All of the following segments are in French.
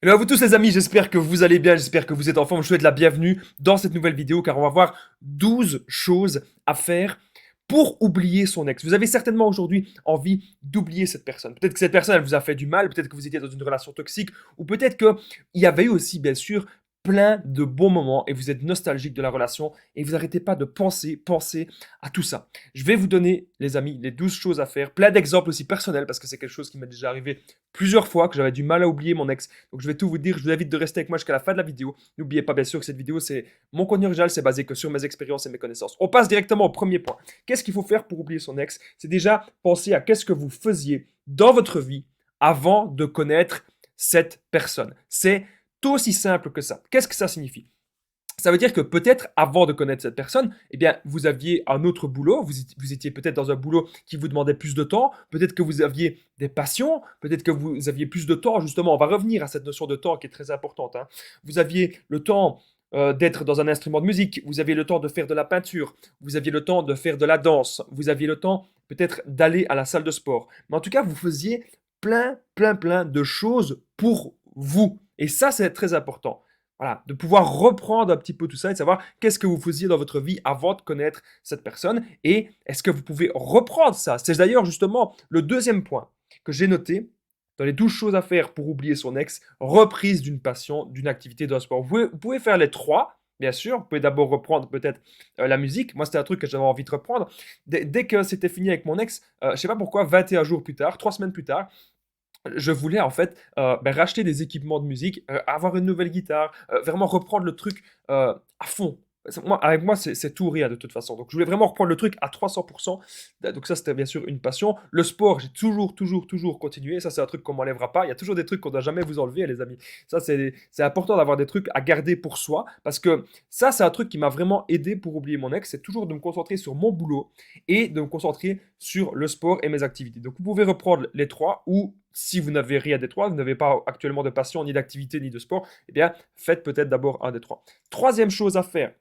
Hello à vous tous les amis, j'espère que vous allez bien, j'espère que vous êtes en forme. Je vous souhaite la bienvenue dans cette nouvelle vidéo car on va voir 12 choses à faire pour oublier son ex. Vous avez certainement aujourd'hui envie d'oublier cette personne. Peut-être que cette personne, elle vous a fait du mal, peut-être que vous étiez dans une relation toxique, ou peut-être qu'il y avait eu aussi, bien sûr, plein de bons moments et vous êtes nostalgique de la relation et vous n'arrêtez pas de penser à tout ça. Je vais vous donner, les amis, les 12 choses à faire, plein d'exemples aussi personnels parce que c'est quelque chose qui m'est déjà arrivé plusieurs fois, que j'avais du mal à oublier mon ex. Donc je vais tout vous dire, je vous invite de rester avec moi jusqu'à la fin de la vidéo. N'oubliez pas bien sûr que cette vidéo, c'est mon contenu original, c'est basé que sur mes expériences et mes connaissances. On passe directement au premier point. Qu'est-ce qu'il faut faire pour oublier son ex? C'est déjà penser à qu'est-ce que vous faisiez dans votre vie avant de connaître cette personne. C'est aussi simple que ça. Qu'est-ce que ça signifie? Ça veut dire que peut-être avant de connaître cette personne, eh bien, vous aviez un autre boulot, vous étiez peut-être dans un boulot qui vous demandait plus de temps, peut-être que vous aviez des passions, peut-être que vous aviez plus de temps, justement, on va revenir à cette notion de temps qui est très importante, hein. Vous aviez le temps d'être dans un instrument de musique, vous aviez le temps de faire de la peinture, vous aviez le temps de faire de la danse, vous aviez le temps peut-être d'aller à la salle de sport. Mais en tout cas, vous faisiez plein de choses pour vous. Et ça, c'est très important. Voilà, de pouvoir reprendre un petit peu tout ça et de savoir qu'est-ce que vous faisiez dans votre vie avant de connaître cette personne et est-ce que vous pouvez reprendre ça. C'est d'ailleurs justement le deuxième point que j'ai noté dans les 12 choses à faire pour oublier son ex, reprise d'une passion, d'une activité, d'un sport. Vous pouvez faire les trois, bien sûr. Vous pouvez d'abord reprendre peut-être la musique. Moi, c'était un truc que j'avais envie de reprendre. Dès que c'était fini avec mon ex, je ne sais pas pourquoi, 21 jours plus tard, 3 semaines plus tard, je voulais en fait racheter des équipements de musique, avoir une nouvelle guitare, vraiment reprendre le truc à fond. Avec moi, c'est tout ou rien de toute façon. Donc, je voulais vraiment reprendre le truc à 300%. Donc, ça, c'était bien sûr une passion. Le sport, j'ai toujours continué. Ça, c'est un truc qu'on m'enlèvera pas. Il y a toujours des trucs qu'on ne doit jamais vous enlever, les amis. Ça, c'est important d'avoir des trucs à garder pour soi. Parce que ça, c'est un truc qui m'a vraiment aidé pour oublier mon ex. C'est toujours de me concentrer sur mon boulot et de me concentrer sur le sport et mes activités. Donc, vous pouvez reprendre les trois ou si vous n'avez rien des trois, vous n'avez pas actuellement de passion, ni d'activité, ni de sport, eh bien, faites peut-être d'abord un des trois. Troisième chose à faire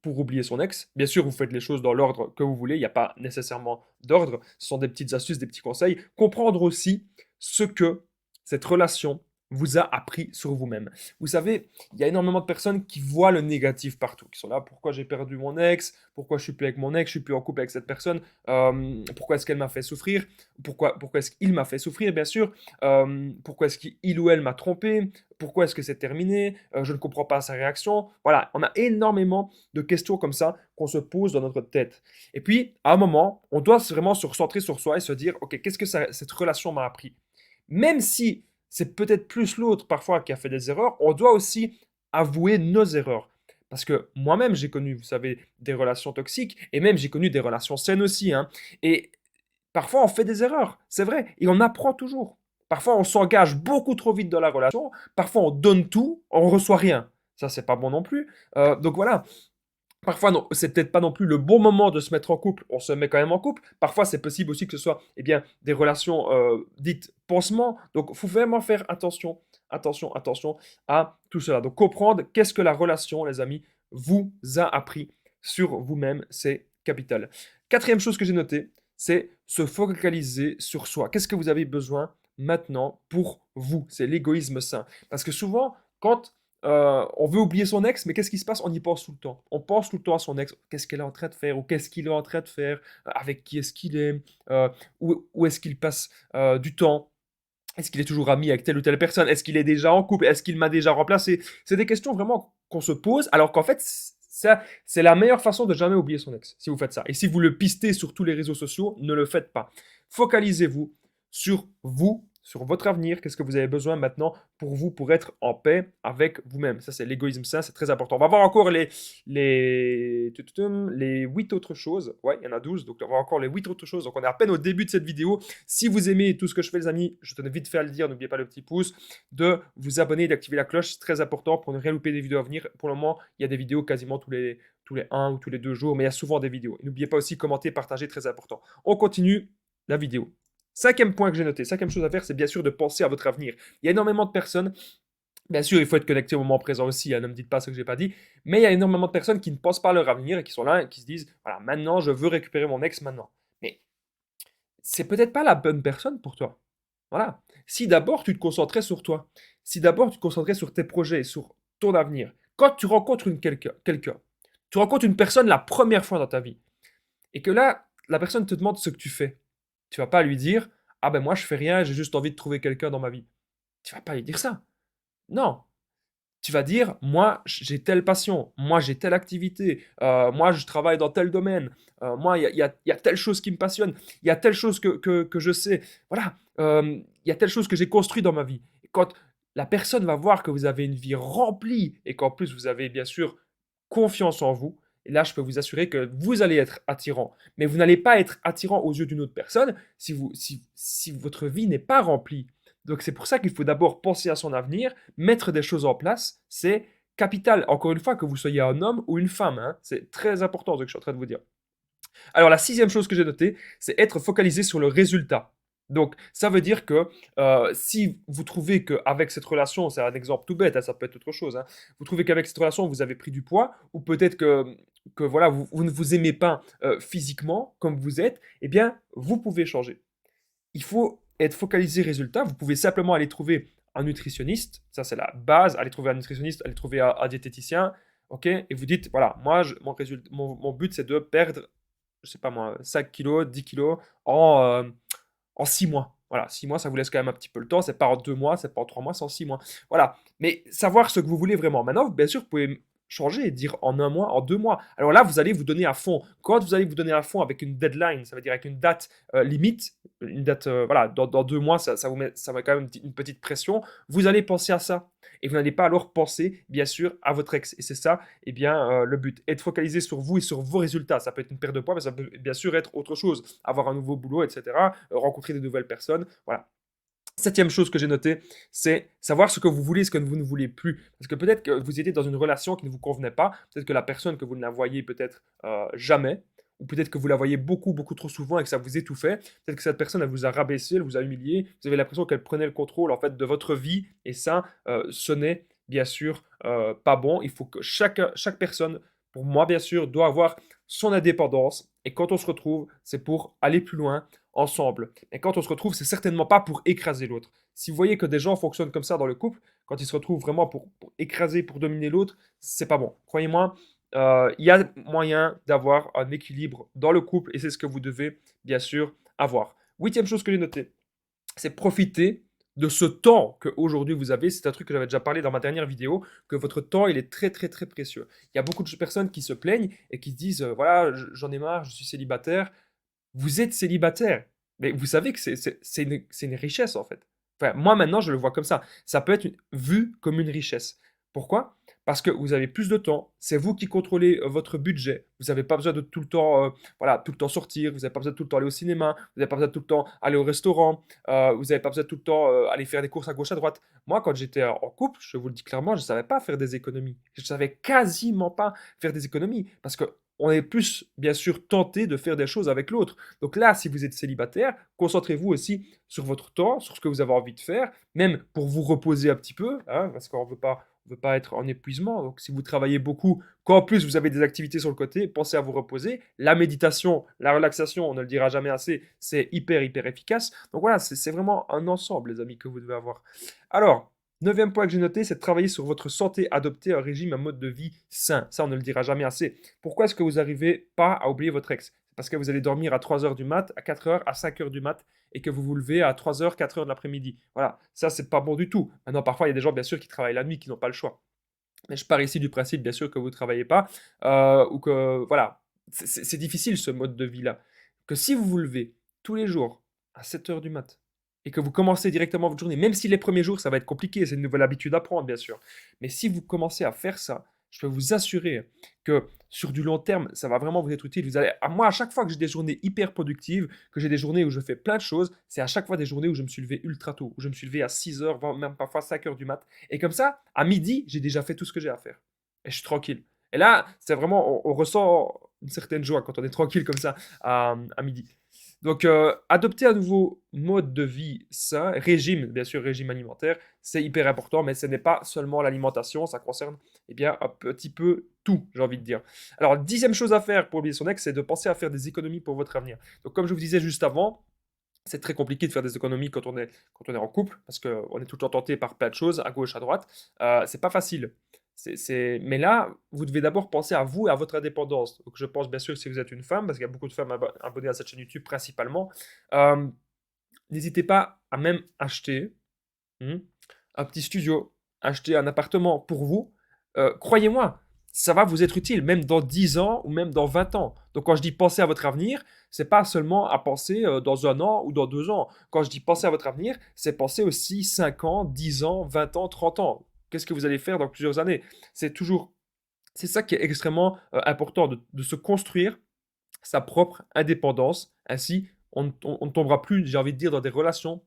pour oublier son ex, bien sûr, vous faites les choses dans l'ordre que vous voulez, il n'y a pas nécessairement d'ordre, ce sont des petites astuces, des petits conseils. Comprendre aussi ce que cette relation vous a appris sur vous-même. Vous savez, il y a énormément de personnes qui voient le négatif partout, qui sont là, pourquoi j'ai perdu mon ex, pourquoi je suis plus avec mon ex, je suis plus en couple avec cette personne, pourquoi est-ce qu'elle m'a fait souffrir, pourquoi est-ce qu'il m'a fait souffrir, bien sûr, pourquoi est-ce qu'il ou elle m'a trompé, pourquoi est-ce que c'est terminé, je ne comprends pas sa réaction. Voilà, on a énormément de questions comme ça qu'on se pose dans notre tête. Et puis, à un moment, on doit vraiment se recentrer sur soi et se dire, ok, qu'est-ce que cette relation m'a appris? Même si c'est peut-être plus l'autre parfois qui a fait des erreurs, on doit aussi avouer nos erreurs. Parce que moi-même, j'ai connu, vous savez, des relations toxiques, et même j'ai connu des relations saines aussi, hein. Et parfois, on fait des erreurs, c'est vrai, et on apprend toujours. Parfois, on s'engage beaucoup trop vite dans la relation, parfois on donne tout, on reçoit rien. Ça, c'est pas bon non plus. Donc voilà, parfois, non, c'est peut-être pas non plus le bon moment de se mettre en couple. On se met quand même en couple. Parfois, c'est possible aussi que ce soit eh bien, des relations dites pansements. Donc, il faut vraiment faire attention à tout cela. Donc, comprendre qu'est-ce que la relation, les amis, vous a appris sur vous-même, c'est capital. Quatrième chose que j'ai notée, c'est se focaliser sur soi. Qu'est-ce que vous avez besoin maintenant pour vous? C'est l'égoïsme sain. Parce que souvent, quand on veut oublier son ex, mais qu'est-ce qui se passe? On y pense tout le temps. On pense tout le temps à son ex. Qu'est-ce qu'elle est en train de faire? Ou qu'est-ce qu'il est en train de faire? Avec qui est-ce qu'il est? Où est-ce qu'il passe du temps? Est-ce qu'il est toujours ami avec telle ou telle personne? Est-ce qu'il est déjà en couple? Est-ce qu'il m'a déjà remplacé? C'est des questions vraiment qu'on se pose, alors qu'en fait, ça, c'est la meilleure façon de jamais oublier son ex, si vous faites ça. Et si vous le pistez sur tous les réseaux sociaux, ne le faites pas. Focalisez-vous sur vous, sur votre avenir, qu'est-ce que vous avez besoin maintenant pour vous, pour être en paix avec vous-même. Ça, c'est l'égoïsme sain, c'est très important. On va voir encore les 8 autres choses. Ouais, il y en a 12, donc on va voir encore les 8 autres choses. Donc on est à peine au début de cette vidéo. Si vous aimez tout ce que je fais, les amis, je tenais vite fait à le dire, n'oubliez pas le petit pouce, de vous abonner et d'activer la cloche, c'est très important pour ne rien louper des vidéos à venir. Pour le moment, il y a des vidéos quasiment tous les 1 ou tous les 2 jours, mais il y a souvent des vidéos. N'oubliez pas aussi commenter, partager, très important. On continue la vidéo. Cinquième point que j'ai noté, cinquième chose à faire, c'est bien sûr de penser à votre avenir. Il y a énormément de personnes, bien sûr, il faut être connecté au moment présent aussi, hein, ne me dites pas ce que je n'ai pas dit, mais il y a énormément de personnes qui ne pensent pas à leur avenir et qui sont là et qui se disent, voilà, maintenant, je veux récupérer mon ex maintenant. Mais c'est peut-être pas la bonne personne pour toi. Voilà. Si d'abord tu te concentrais sur toi, si d'abord tu te concentrais sur tes projets, sur ton avenir, quand tu rencontres quelqu'un, tu rencontres une personne la première fois dans ta vie, et que là, la personne te demande ce que tu fais, tu vas pas lui dire, ah ben moi je fais rien, j'ai juste envie de trouver quelqu'un dans ma vie. Tu vas pas lui dire ça. Non, tu vas dire, moi, j'ai telle passion, moi, j'ai telle activité, moi, je travaille dans tel domaine, moi, il y a telle chose qui me passionne, il y a telle chose que je sais, voilà, il y a telle chose que j'ai construit dans ma vie. Et quand la personne va voir que vous avez une vie remplie et qu'en plus, vous avez bien sûr confiance en vous, et là, je peux vous assurer que vous allez être attirant. Mais vous n'allez pas être attirant aux yeux d'une autre personne si votre vie n'est pas remplie. Donc, c'est pour ça qu'il faut d'abord penser à son avenir, mettre des choses en place, c'est capital. Encore une fois, que vous soyez un homme ou une femme, hein, c'est très important ce que je suis en train de vous dire. Alors, la sixième chose que j'ai notée, c'est être focalisé sur le résultat. Donc, ça veut dire que si vous trouvez qu'avec cette relation, c'est un exemple tout bête, hein, ça peut être autre chose, hein, vous trouvez qu'avec cette relation, vous avez pris du poids, ou peut-être que voilà, vous ne vous aimez pas physiquement comme vous êtes, eh bien, vous pouvez changer. Il faut être focalisé résultat. Vous pouvez simplement aller trouver un nutritionniste, ça c'est la base, aller trouver un nutritionniste, aller trouver un diététicien, ok, et vous dites, voilà, moi, mon but c'est de perdre, je sais pas moi, 5 kilos, 10 kilos en 6 mois. Voilà, 6 mois, ça vous laisse quand même un petit peu le temps. C'est pas en 2 mois, c'est pas en 3 mois, c'est en 6 mois. Voilà. Mais savoir ce que vous voulez vraiment. Maintenant, bien sûr, vous pouvez changer et dire en 1 mois, en 2 mois. Alors là, vous allez vous donner à fond. Quand vous allez vous donner à fond avec une deadline, ça veut dire avec une date limite, une date, voilà, dans 2 mois, ça met quand même une petite pression. Vous allez penser à ça. Et vous n'allez pas alors penser, bien sûr, à votre ex. Et c'est ça, eh bien, le but. Être focalisé sur vous et sur vos résultats. Ça peut être une perte de poids, mais ça peut bien sûr être autre chose. Avoir un nouveau boulot, etc. Rencontrer de nouvelles personnes. Voilà. Septième chose que j'ai notée, c'est savoir ce que vous voulez et ce que vous ne voulez plus. Parce que peut-être que vous étiez dans une relation qui ne vous convenait pas, peut-être que la personne que vous ne la voyez peut-être jamais, ou peut-être que vous la voyez beaucoup, beaucoup trop souvent et que ça vous étouffait. Peut-être que cette personne, elle vous a rabaissé, elle vous a humilié, vous avez l'impression qu'elle prenait le contrôle en fait de votre vie, et ça, ce n'est bien sûr pas bon. Il faut que chaque personne, pour moi bien sûr, doit avoir son indépendance, et quand on se retrouve, c'est pour aller plus loin, ensemble. Et quand on se retrouve, c'est certainement pas pour écraser l'autre. Si vous voyez que des gens fonctionnent comme ça dans le couple, quand ils se retrouvent vraiment pour écraser, pour dominer l'autre, c'est pas bon. Croyez-moi, il y a moyen d'avoir un équilibre dans le couple, et c'est ce que vous devez bien sûr avoir. Huitième chose que j'ai notée, c'est profiter de ce temps qu'aujourd'hui vous avez. C'est un truc que j'avais déjà parlé dans ma dernière vidéo, que votre temps, il est très très très précieux. Il y a beaucoup de personnes qui se plaignent et qui se disent, voilà, j'en ai marre, je suis célibataire. Vous êtes célibataire, mais vous savez que c'est une richesse en fait. Enfin, moi maintenant je le vois comme ça. Ça peut être vu comme une richesse. Pourquoi? Parce que vous avez plus de temps, c'est vous qui contrôlez votre budget. Vous n'avez pas besoin de tout le temps, voilà, tout le temps sortir. Vous n'avez pas besoin de tout le temps aller au cinéma. Vous n'avez pas besoin de tout le temps aller au restaurant. Vous n'avez pas besoin de tout le temps aller faire des courses à gauche à droite. Moi, quand j'étais en couple, je vous le dis clairement, je ne savais pas faire des économies. Je ne savais quasiment pas faire des économies parce que on est plus, bien sûr, tenté de faire des choses avec l'autre. Donc là, si vous êtes célibataire, concentrez-vous aussi sur votre temps, sur ce que vous avez envie de faire, même pour vous reposer un petit peu, hein, parce qu'on ne veut pas être en épuisement. Donc si vous travaillez beaucoup, qu'en plus vous avez des activités sur le côté, pensez à vous reposer. La méditation, la relaxation, on ne le dira jamais assez, c'est hyper, hyper efficace. Donc voilà, c'est vraiment un ensemble, les amis, que vous devez avoir. Alors, neuvième point que j'ai noté, c'est de travailler sur votre santé, adopter un régime, un mode de vie sain. Ça, on ne le dira jamais assez. Pourquoi est-ce que vous n'arrivez pas à oublier votre ex? C'est parce que vous allez dormir à 3 heures du mat, à 4 heures, à 5 heures du mat, et que vous vous levez à 3 heures, 4 heures de l'après-midi. Voilà, ça, c'est pas bon du tout. Maintenant, parfois, il y a des gens, bien sûr, qui travaillent la nuit, qui n'ont pas le choix. Mais je pars ici du principe, bien sûr, que vous ne travaillez pas, ou que, voilà, c'est difficile ce mode de vie-là. Que si vous vous levez tous les jours à 7 heures du mat, et que vous commencez directement votre journée, même si les premiers jours, ça va être compliqué, c'est une nouvelle habitude à prendre, bien sûr. Mais si vous commencez à faire ça, je peux vous assurer que sur du long terme, ça va vraiment vous être utile. Vous allez, moi, à chaque fois que j'ai des journées hyper productives, que j'ai des journées où je fais plein de choses, c'est à chaque fois des journées où je me suis levé ultra tôt, où je me suis levé à 6 heures, voire même parfois 5 heures du mat. Et comme ça, à midi, j'ai déjà fait tout ce que j'ai à faire. Et je suis tranquille. Et là, c'est vraiment, on ressent une certaine joie quand on est tranquille comme ça à midi. Donc, adopter un nouveau mode de vie sain, régime, bien sûr, régime alimentaire, c'est hyper important, mais ce n'est pas seulement l'alimentation, ça concerne eh bien, un petit peu tout, j'ai envie de dire. Alors, dixième chose à faire pour oublier son ex, c'est de penser à faire des économies pour votre avenir. Donc, comme je vous disais juste avant, C'est très compliqué de faire des économies quand on est en couple, parce qu'on est tout le temps tenté par plein de choses, à gauche, à droite. C'est pas facile. Mais là, vous devez d'abord penser à vous et à votre indépendance. Donc, je pense bien sûr que si vous êtes une femme, parce qu'il y a beaucoup de femmes abonnées à cette chaîne YouTube principalement, euh, n'hésitez pas à même acheter un petit studio, acheter un appartement pour vous. Croyez-moi, ça va vous être utile, même dans 10 ans ou même dans 20 ans. Donc quand je dis penser à votre avenir, c'est pas seulement à penser dans un an ou dans 2 ans. Quand je dis penser à votre avenir, c'est penser aussi 5 ans, 10 ans, 20 ans, 30 ans. Qu'est-ce que vous allez faire dans plusieurs années? C'est toujours, c'est ça qui est extrêmement important, de se construire sa propre indépendance. Ainsi, on ne tombera plus, j'ai envie de dire, dans des relations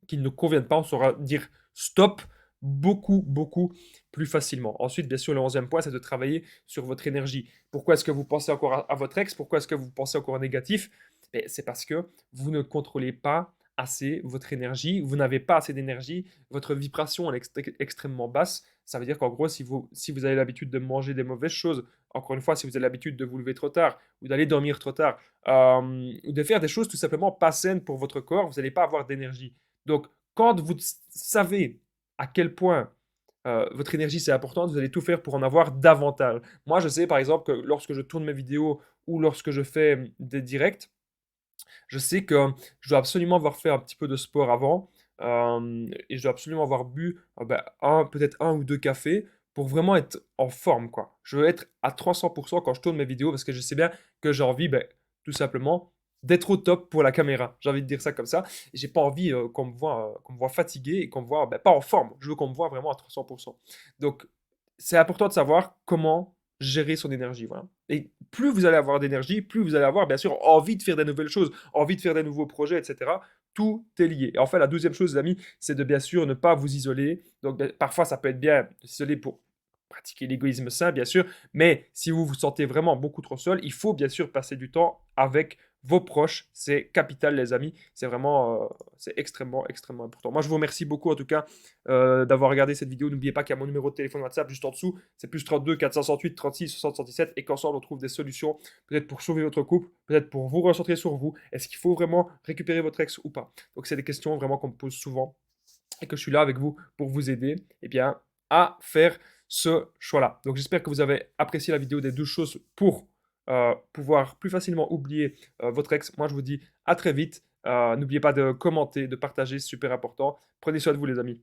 qui ne conviennent pas, on saura dire stop beaucoup, beaucoup plus facilement. Ensuite, bien sûr, le 11e point, c'est de travailler sur votre énergie. Pourquoi est-ce que vous pensez encore à votre ex? Pourquoi est-ce que vous pensez encore négatif? C'est parce que vous ne contrôlez pas assez votre énergie, vous n'avez pas assez d'énergie, votre vibration elle est extrêmement basse. Ça veut dire qu'en gros, si vous avez l'habitude de manger des mauvaises choses, encore une fois, si vous avez l'habitude de vous lever trop tard ou d'aller dormir trop tard, ou de faire des choses tout simplement pas saines pour votre corps, vous n'allez pas avoir d'énergie. Donc, quand vous savez à quel point votre énergie c'est important, vous allez tout faire pour en avoir davantage. Moi, je sais par exemple que lorsque je tourne mes vidéos ou lorsque je fais des directs, je sais que je dois absolument avoir fait un petit peu de sport avant et je dois absolument avoir bu peut-être un ou deux cafés pour vraiment être en forme, quoi. Je veux être à 300% quand je tourne mes vidéos parce que je sais bien que j'ai envie, tout simplement, d'être au top pour la caméra. J'ai envie de dire ça comme ça. Et j'ai pas envie qu'on me voit fatigué et qu'on me voit pas en forme. Je veux qu'on me voit vraiment à 300%. Donc, c'est important de savoir comment gérer son énergie, voilà. Et plus vous allez avoir d'énergie, plus vous allez avoir, bien sûr, envie de faire des nouvelles choses, envie de faire des nouveaux projets, etc. Tout est lié. Et enfin, la deuxième chose, les amis, c'est de bien sûr ne pas vous isoler. Donc, parfois, ça peut être bien de s'isoler pour pratiquer l'égoïsme sain, bien sûr. Mais si vous vous sentez vraiment beaucoup trop seul, il faut bien sûr passer du temps avec vos proches. C'est capital, les amis. C'est vraiment, c'est extrêmement, extrêmement important. Moi, je vous remercie beaucoup, en tout cas, d'avoir regardé cette vidéo. N'oubliez pas qu'il y a mon numéro de téléphone WhatsApp juste en dessous. C'est plus 32 468 36 60 77 et qu'ensemble, on trouve des solutions, peut-être pour sauver votre couple, peut-être pour vous recentrer sur vous. Est-ce qu'il faut vraiment récupérer votre ex ou pas? Donc, c'est des questions vraiment qu'on me pose souvent et que je suis là avec vous pour vous aider à faire ce choix-là. Donc j'espère que vous avez apprécié la vidéo des 12 choses pour pouvoir plus facilement oublier votre ex. Moi je vous dis à très vite. N'oubliez pas de commenter, de partager, c'est super important. Prenez soin de vous les amis.